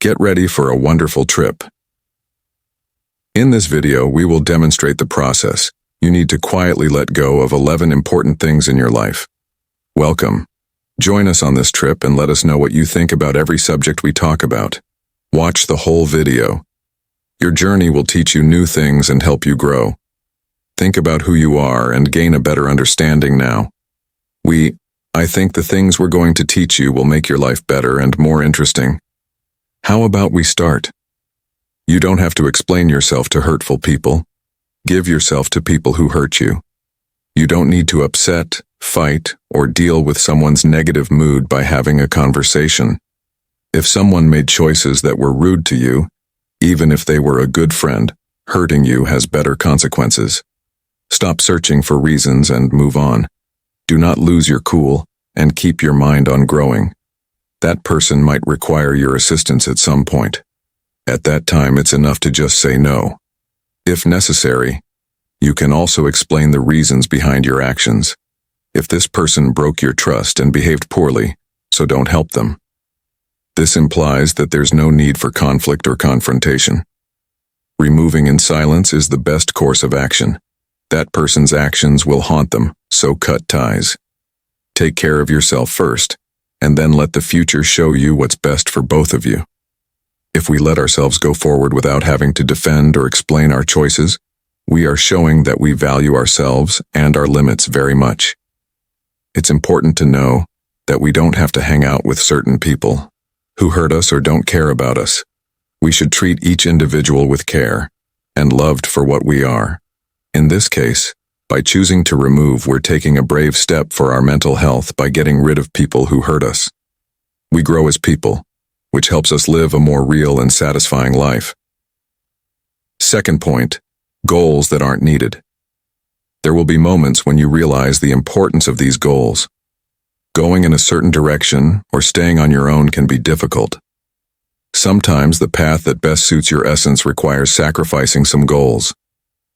Get ready for a wonderful trip. In this video, we will demonstrate the process you need to quietly let go of 11 important things in your life. Welcome. Join us on this trip and let us know what you think about every subject we talk about. Watch the whole video. Your journey will teach you new things and help you grow. Think about who you are and gain a better understanding now. I think the things we're going to teach you will make your life better and more interesting. How about we start? You don't have to explain yourself to hurtful people. Give yourself to people who hurt you. You don't need to upset, fight, or deal with someone's negative mood by having a conversation. If someone made choices that were rude to you, even if they were a good friend, hurting you has better consequences. Stop searching for reasons and move on. Do not lose your cool and keep your mind on growing. That person might require your assistance at some point. At that time, it's enough to just say no. If necessary, you can also explain the reasons behind your actions. If this person broke your trust and behaved poorly, so don't help them. This implies that there's no need for conflict or confrontation. Removing in silence is the best course of action. That person's actions will haunt them, so cut ties. Take care of yourself first, and then let the future show you what's best for both of you. If we let ourselves go forward without having to defend or explain our choices, we are showing that we value ourselves and our limits very much. It's important to know that we don't have to hang out with certain people who hurt us or don't care about us. We should treat each individual with care and loved for what we are. In this case, by choosing to remove, we're taking a brave step for our mental health by getting rid of people who hurt us. We grow as people, which helps us live a more real and satisfying life. Second point, goals that aren't needed. There will be moments when you realize the importance of these goals. Going in a certain direction or staying on your own can be difficult. Sometimes the path that best suits your essence requires sacrificing some goals.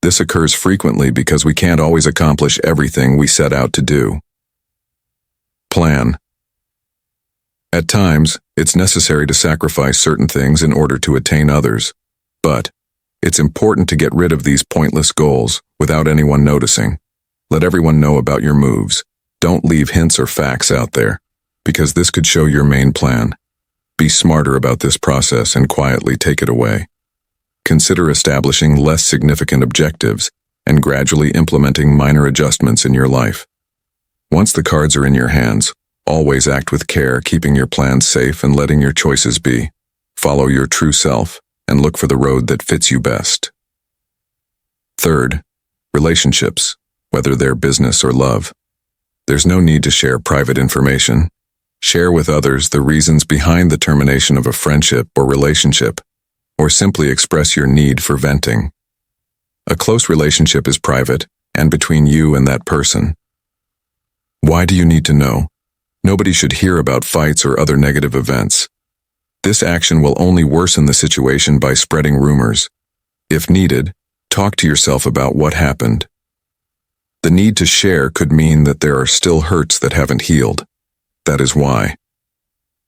This occurs frequently because we can't always accomplish everything we set out to do. Plan. At times, it's necessary to sacrifice certain things in order to attain others, but it's important to get rid of these pointless goals without anyone noticing. Let everyone know about your moves. Don't leave hints or facts out there, because this could show your main plan. Be smarter about this process and quietly take it away. Consider establishing less significant objectives and gradually implementing minor adjustments in your life. Once the cards are in your hands, always act with care, keeping your plans safe and letting your choices be. Follow your true self and look for the road that fits you best. Third, relationships, whether they're business or love. There's no need to share private information. Share with others the reasons behind the termination of a friendship or relationship, or simply express your need for venting. A close relationship is private and between you and that person. Why do you need to know? Nobody should hear about fights or other negative events. This action will only worsen the situation by spreading rumors. If needed, talk to yourself about what happened. The need to share could mean that there are still hurts that haven't healed. That is why.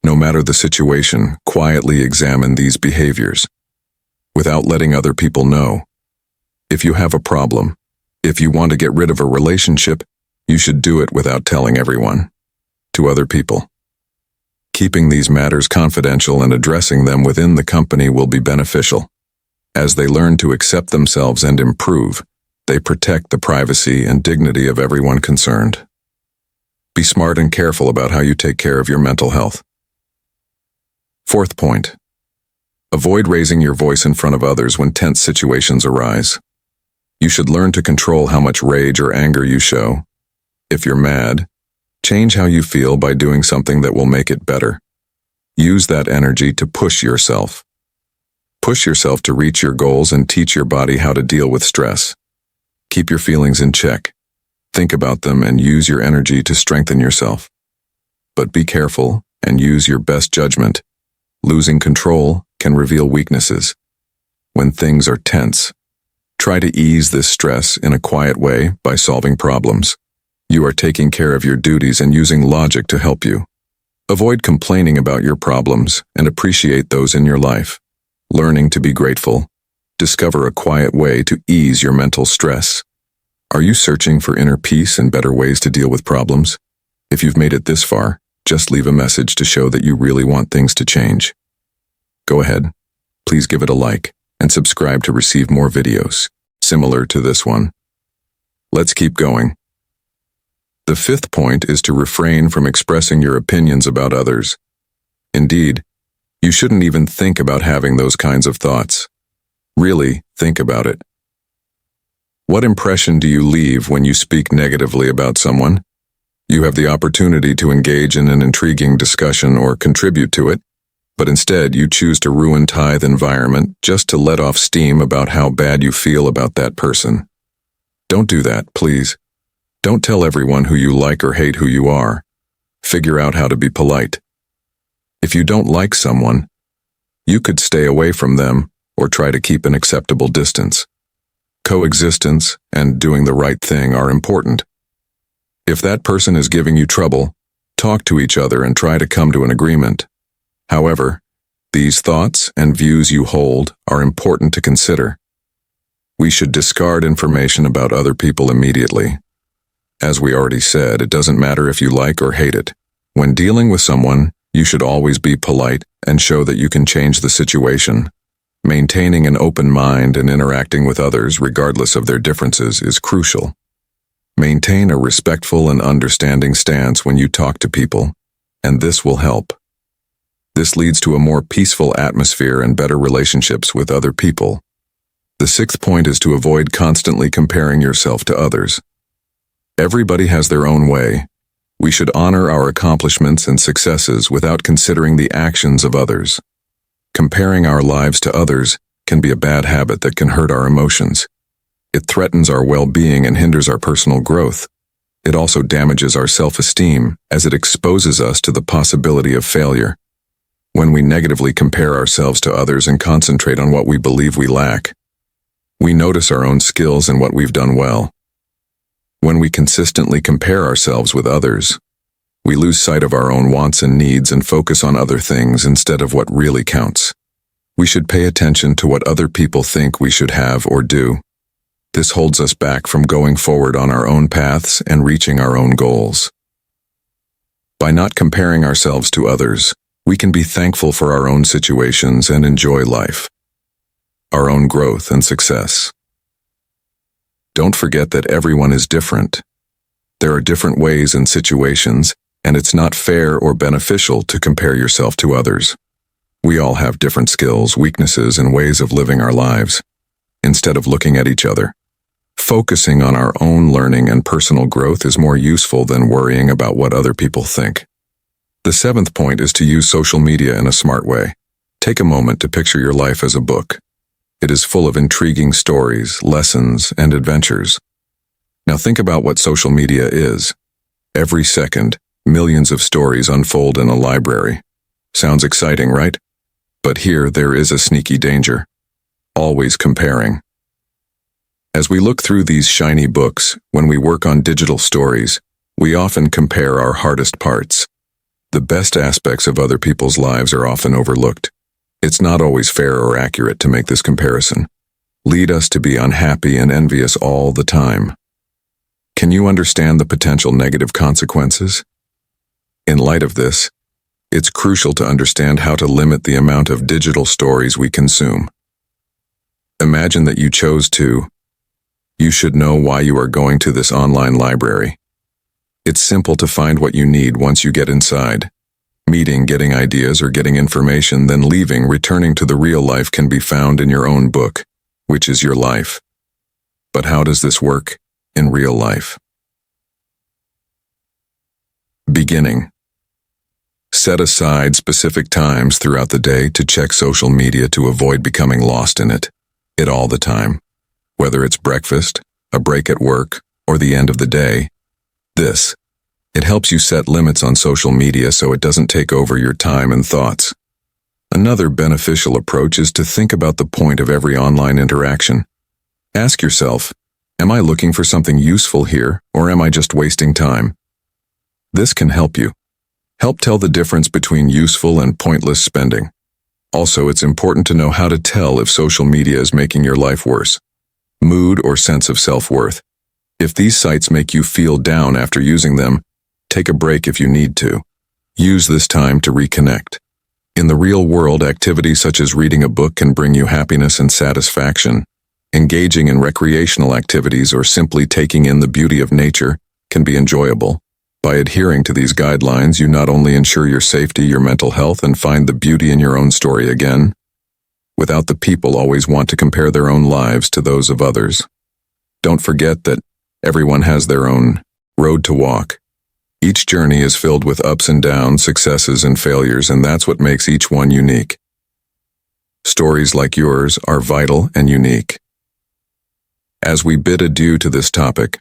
No matter the situation, quietly examine these behaviors, without letting other people know. If you have a problem, if you want to get rid of a relationship, you should do it without telling everyone, to other people. Keeping these matters confidential and addressing them within the company will be beneficial. As they learn to accept themselves and improve, they protect the privacy and dignity of everyone concerned. Be smart and careful about how you take care of your mental health. Fourth point. Avoid raising your voice in front of others when tense situations arise. You should learn to control how much rage or anger you show. If you're mad, change how you feel by doing something that will make it better. Use that energy to push yourself. Push yourself to reach your goals and teach your body how to deal with stress. Keep your feelings in check. Think about them and use your energy to strengthen yourself. But be careful and use your best judgment. Losing control can reveal weaknesses. When things are tense, try to ease this stress in a quiet way by solving problems. You are taking care of your duties and using logic to help you. Avoid complaining about your problems and appreciate those in your life. Learning to be grateful. Discover a quiet way to ease your mental stress. Are you searching for inner peace and better ways to deal with problems? If you've made it this far, just leave a message to show that you really want things to change. Go ahead, please give it a like and subscribe to receive more videos similar to this one. Let's keep going. The fifth point is to refrain from expressing your opinions about others. Indeed, you shouldn't even think about having those kinds of thoughts. Really, think about it. What impression do you leave when you speak negatively about someone? You have the opportunity to engage in an intriguing discussion or contribute to it, but instead you choose to ruin the environment just to let off steam about how bad you feel about that person. Don't do that, please. Don't tell everyone who you like or hate who you are. Figure out how to be polite. If you don't like someone, you could stay away from them or try to keep an acceptable distance. Coexistence and doing the right thing are important. If that person is giving you trouble, talk to each other and try to come to an agreement. However, these thoughts and views you hold are important to consider. We should discard information about other people immediately. As we already said, it doesn't matter if you like or hate it. When dealing with someone, you should always be polite and show that you can change the situation. Maintaining an open mind and interacting with others regardless of their differences is crucial. Maintain a respectful and understanding stance when you talk to people, and this will help. This leads to a more peaceful atmosphere and better relationships with other people. The sixth point is to avoid constantly comparing yourself to others. Everybody has their own way. We should honor our accomplishments and successes without considering the actions of others. Comparing our lives to others can be a bad habit that can hurt our emotions. It threatens our well-being and hinders our personal growth. It also damages our self-esteem as it exposes us to the possibility of failure. When we negatively compare ourselves to others and concentrate on what we believe we lack, we notice our own skills and what we've done well. When we consistently compare ourselves with others, we lose sight of our own wants and needs and focus on other things instead of what really counts. We should pay attention to what other people think we should have or do. This holds us back from going forward on our own paths and reaching our own goals. By not comparing ourselves to others, we can be thankful for our own situations and enjoy life, our own growth and success. Don't forget that everyone is different. There are different ways and situations, and it's not fair or beneficial to compare yourself to others. We all have different skills, weaknesses, and ways of living our lives. Instead of looking at each other, focusing on our own learning and personal growth is more useful than worrying about what other people think. The seventh point is to use social media in a smart way. Take a moment to picture your life as a book. It is full of intriguing stories, lessons, and adventures. Now think about what social media is. Every second, millions of stories unfold in a library. Sounds exciting, right? But here there is a sneaky danger. Always comparing. As we look through these shiny books, when we work on digital stories, we often compare our hardest parts. The best aspects of other people's lives are often overlooked. It's not always fair or accurate to make this comparison. Lead us to be unhappy and envious all the time. Can you understand the potential negative consequences? In light of this, it's crucial to understand how to limit the amount of digital stories we consume. Imagine that you chose to. You should know why you are going to this online library. It's simple to find what you need once you get inside. Meeting, getting ideas, or getting information, then leaving, returning to the real life can be found in your own book, which is your life. But how does this work in real life? Beginning. Set aside specific times throughout the day to check social media to avoid becoming lost in it all the time. Whether it's breakfast, a break at work, or the end of the day, it helps you set limits on social media so it doesn't take over your time and thoughts. Another beneficial approach is to think about the point of every online interaction. Ask yourself, am I looking for something useful here, or am I just wasting time? This can help you. Help tell the difference between useful and pointless spending. Also, it's important to know how to tell if social media is making your life worse. Mood or sense of self-worth. If these sites make you feel down after using them, take a break if you need to. Use this time to reconnect. In the real world, activities such as reading a book can bring you happiness and satisfaction. Engaging in recreational activities or simply taking in the beauty of nature can be enjoyable. By adhering to these guidelines, you not only ensure your safety, your mental health, and find the beauty in your own story again, without the people always want to compare their own lives to those of others. Don't forget that everyone has their own road to walk. Each journey is filled with ups and downs, successes and failures, and that's what makes each one unique. Stories like yours are vital and unique. As we bid adieu to this topic,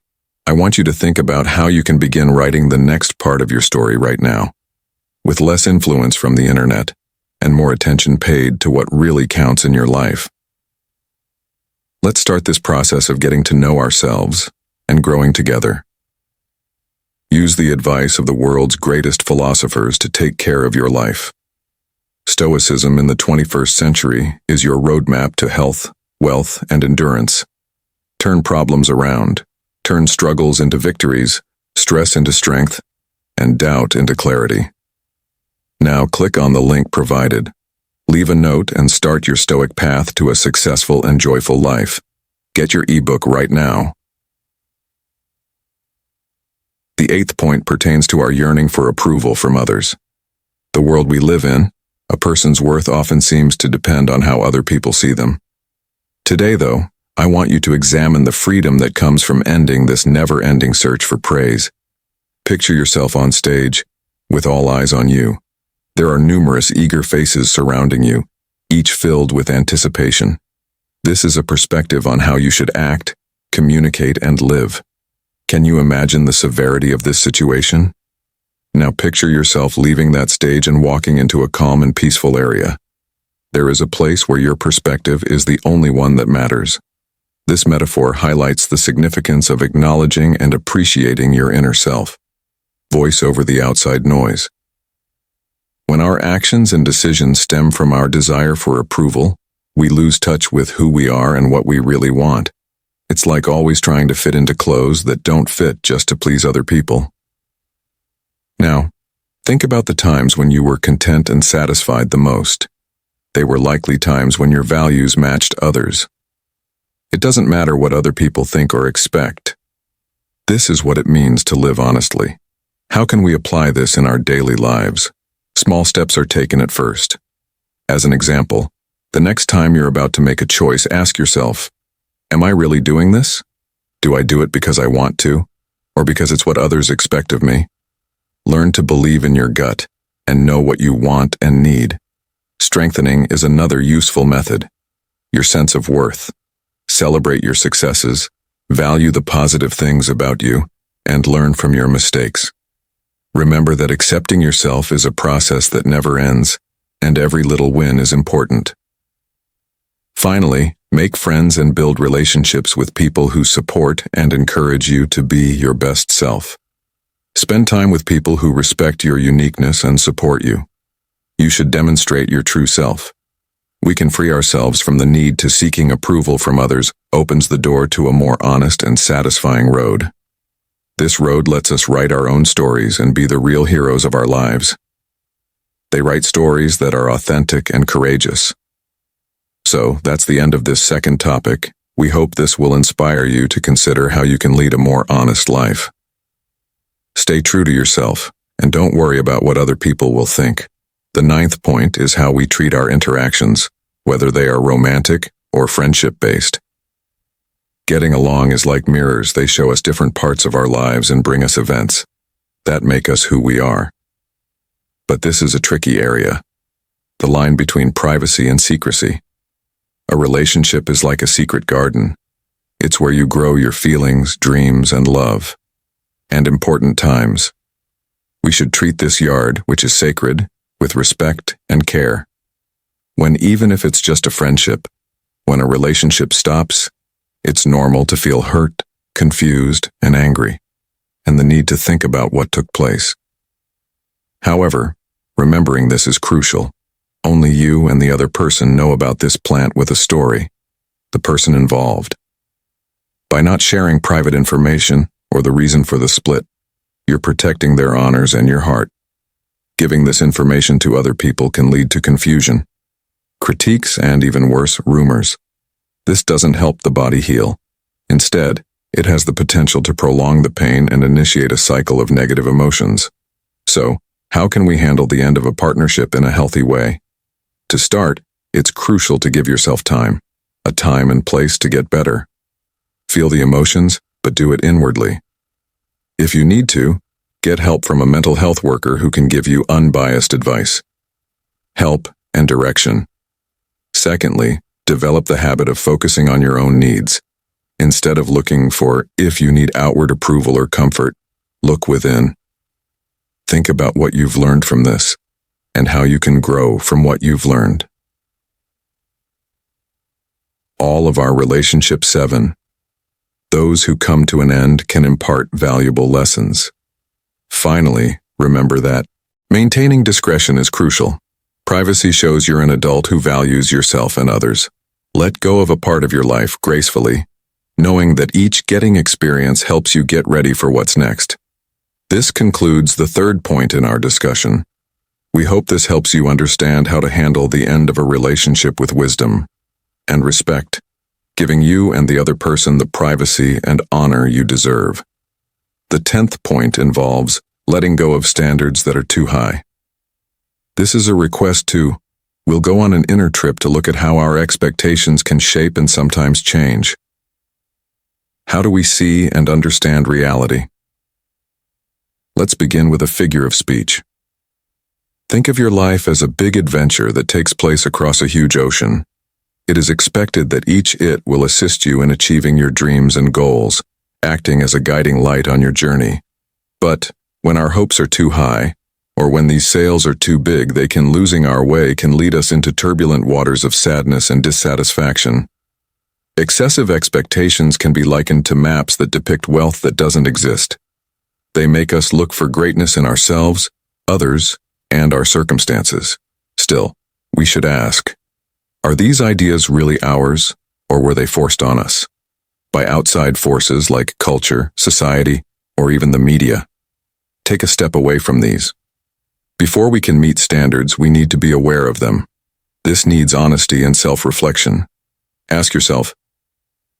I want you to think about how you can begin writing the next part of your story right now, with less influence from the internet and more attention paid to what really counts in your life. Let's start this process of getting to know ourselves and growing together. Use the advice of the world's greatest philosophers to take care of your life. Stoicism in the 21st century is your roadmap to health, wealth, and endurance. Turn problems around. Turn struggles into victories, stress into strength, and doubt into clarity. Now click on the link provided. Leave a note and start your Stoic path to a successful and joyful life. Get your ebook right now. The 8th point pertains to our yearning for approval from others. The world we live in, a person's worth often seems to depend on how other people see them. Today, though, I want you to examine the freedom that comes from ending this never-ending search for praise. Picture yourself on stage, with all eyes on you. There are numerous eager faces surrounding you, each filled with anticipation. This is a perspective on how you should act, communicate, and live. Can you imagine the severity of this situation? Now picture yourself leaving that stage and walking into a calm and peaceful area. There is a place where your perspective is the only one that matters. This metaphor highlights the significance of acknowledging and appreciating your inner self. Voice over the outside noise. When our actions and decisions stem from our desire for approval, we lose touch with who we are and what we really want. It's like always trying to fit into clothes that don't fit just to please other people. Now, think about the times when you were content and satisfied the most. They were likely times when your values matched others. It doesn't matter what other people think or expect. This is what it means to live honestly. How can we apply this in our daily lives? Small steps are taken at first. As an example, the next time you're about to make a choice, ask yourself, am I really doing this? Do I do it because I want to, or because it's what others expect of me? Learn to believe in your gut and know what you want and need. Strengthening is another useful method. Your sense of worth. Celebrate your successes, value the positive things about you, and learn from your mistakes. Remember that accepting yourself is a process that never ends, and every little win is important. Finally, make friends and build relationships with people who support and encourage you to be your best self. Spend time with people who respect your uniqueness and support you. You should demonstrate your true self. We can free ourselves from the need to seeking approval from others opens the door to a more honest and satisfying road. This road lets us write our own stories and be the real heroes of our lives. They write stories that are authentic and courageous. So, that's the end of this second topic. We hope this will inspire you to consider how you can lead a more honest life. Stay true to yourself, and don't worry about what other people will think. The 9th point is how we treat our interactions, whether they are romantic or friendship-based. Getting along is like mirrors. They show us different parts of our lives and bring us events that make us who we are. But this is a tricky area, the line between privacy and secrecy. A relationship is like a secret garden. It's where you grow your feelings, dreams, and love. And important times. We should treat this yard, which is sacred, with respect and care. When even if it's just a friendship, when a relationship stops, it's normal to feel hurt, confused, and angry, and the need to think about what took place. However, remembering this is crucial. Only you and the other person know about this plant with a story, the person involved. By not sharing private information or the reason for the split, you're protecting their honors and your heart. Giving this information to other people can lead to confusion, critiques, and even worse, rumors. This doesn't help the body heal. Instead, it has the potential to prolong the pain and initiate a cycle of negative emotions. So, how can we handle the end of a partnership in a healthy way? To start, it's crucial to give yourself time, a time and place to get better. Feel the emotions, but do it inwardly. If you need to, get help from a mental health worker who can give you unbiased advice, help, and direction. Secondly, develop the habit of focusing on your own needs. Instead of looking for if you need outward approval or comfort, look within. Think about what you've learned from this and how you can grow from what you've learned. All of our relationship 7. Those who come to an end can impart valuable lessons. Finally, remember that maintaining discretion is crucial. Privacy shows you're an adult who values yourself and others. Let go of a part of your life gracefully, knowing that each getting experience helps you get ready for what's next. This concludes the third point in our discussion. We hope this helps you understand how to handle the end of a relationship with wisdom and respect, giving you and the other person the privacy and honor you deserve. The 10th point involves letting go of standards that are too high. This is a request to, we'll go on an inner trip to look at how our expectations can shape and sometimes change. How do we see and understand reality? Let's begin with a figure of speech. Think of your life as a big adventure that takes place across a huge ocean. It is expected that each it will assist you in achieving your dreams and goals, acting as a guiding light on your journey. But when our hopes are too high, or when these sails are too big, losing our way can lead us into turbulent waters of sadness and dissatisfaction. Excessive expectations can be likened to maps that depict wealth that doesn't exist. They make us look for greatness in ourselves, others, and our circumstances. Still, we should ask, are these ideas really ours, or were they forced on us? By outside forces like culture, society, or even the media. Take a step away from these. Before we can meet standards, we need to be aware of them. This needs honesty and self-reflection. Ask yourself,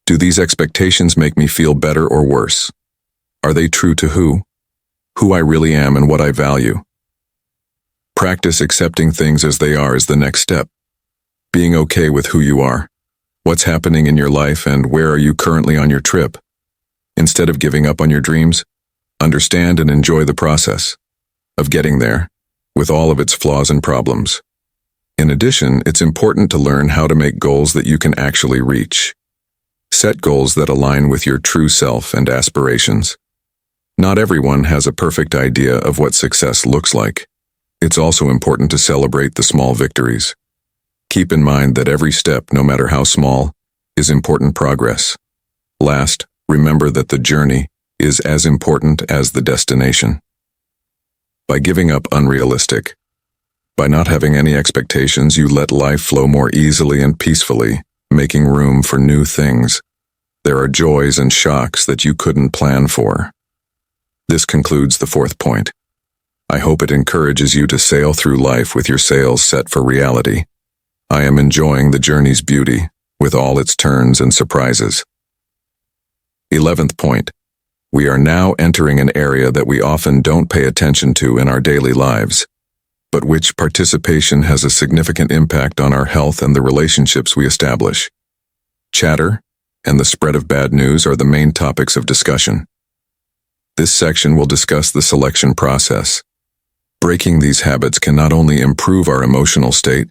do these expectations make me feel better or worse? Are they true to who I really am and what I value? Practice accepting things as they are is the next step. Being okay with who you are, what's happening in your life, and where are you currently on your trip. Instead of giving up on your dreams, understand and enjoy the process of getting there, with all of its flaws and problems. In addition, it's important to learn how to make goals that you can actually reach. Set goals that align with your true self and aspirations. Not everyone has a perfect idea of what success looks like. It's also important to celebrate the small victories. Keep in mind that every step, no matter how small, is important progress. Last, remember that the journey is as important as the destination. By giving up unrealistic, by not having any expectations, you let life flow more easily and peacefully, making room for new things. There are joys and shocks that you couldn't plan for. This concludes the 4th point. I hope it encourages you to sail through life with your sails set for reality. I am enjoying the journey's beauty, with all its turns and surprises. 11th point. We are now entering an area that we often don't pay attention to in our daily lives, but which participation has a significant impact on our health and the relationships we establish. Chatter and the spread of bad news are the main topics of discussion. This section will discuss the selection process. Breaking these habits can not only improve our emotional state,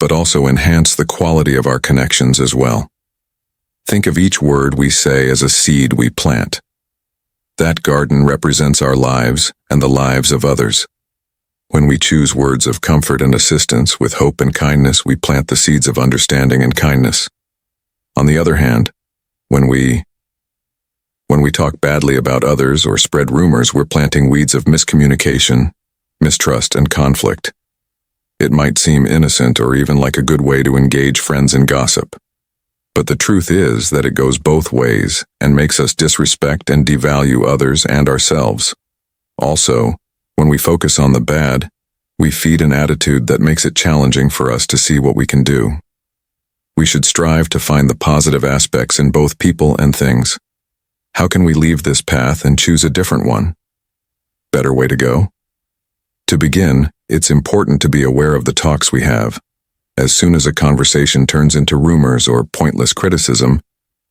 but also enhance the quality of our connections as well. Think of each word we say as a seed we plant. That garden represents our lives and the lives of others. When we choose words of comfort and assistance with hope and kindness, we plant the seeds of understanding and kindness. On the other hand, when we talk badly about others or spread rumors, we're planting weeds of miscommunication, mistrust, and conflict. It might seem innocent or even like a good way to engage friends in gossip. But the truth is that it goes both ways and makes us disrespect and devalue others and ourselves. Also, when we focus on the bad, we feed an attitude that makes it challenging for us to see what we can do. We should strive to find the positive aspects in both people and things. How can we leave this path and choose a different one? Better way to go? To begin, it's important to be aware of the talks we have. As soon as a conversation turns into rumors or pointless criticism,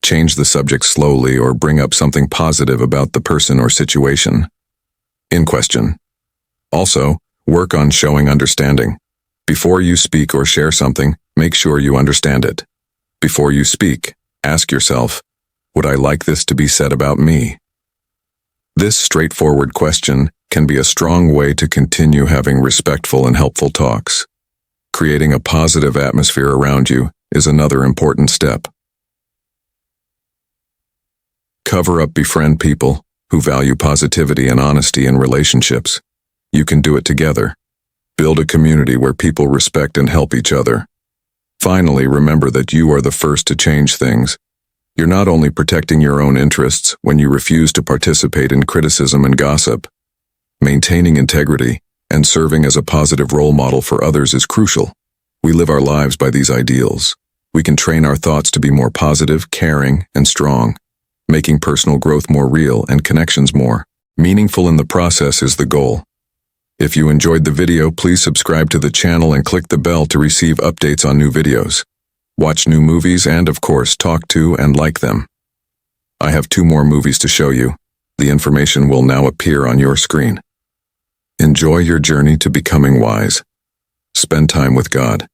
change the subject slowly or bring up something positive about the person or situation in question. Also, work on showing understanding. Before you speak or share something, make sure you understand it. Before you speak, ask yourself, would I like this to be said about me? This straightforward question can be a strong way to continue having respectful and helpful talks. Creating a positive atmosphere around you is another important step. Befriend people who value positivity and honesty in relationships. You can do it together. Build a community where people respect and help each other. Finally, remember that you are the first to change things. You're not only protecting your own interests when you refuse to participate in criticism and gossip. Maintaining integrity and serving as a positive role model for others is crucial. We live our lives by these ideals. We can train our thoughts to be more positive, caring, and strong, making personal growth more real and connections more meaningful in the process is the goal. If you enjoyed the video, please subscribe to the channel and click the bell to receive updates on new videos. Watch new movies and, of course, talk to and like them. I have 2 more movies to show you. The information will now appear on your screen. Enjoy your journey to becoming wise. Spend time with God.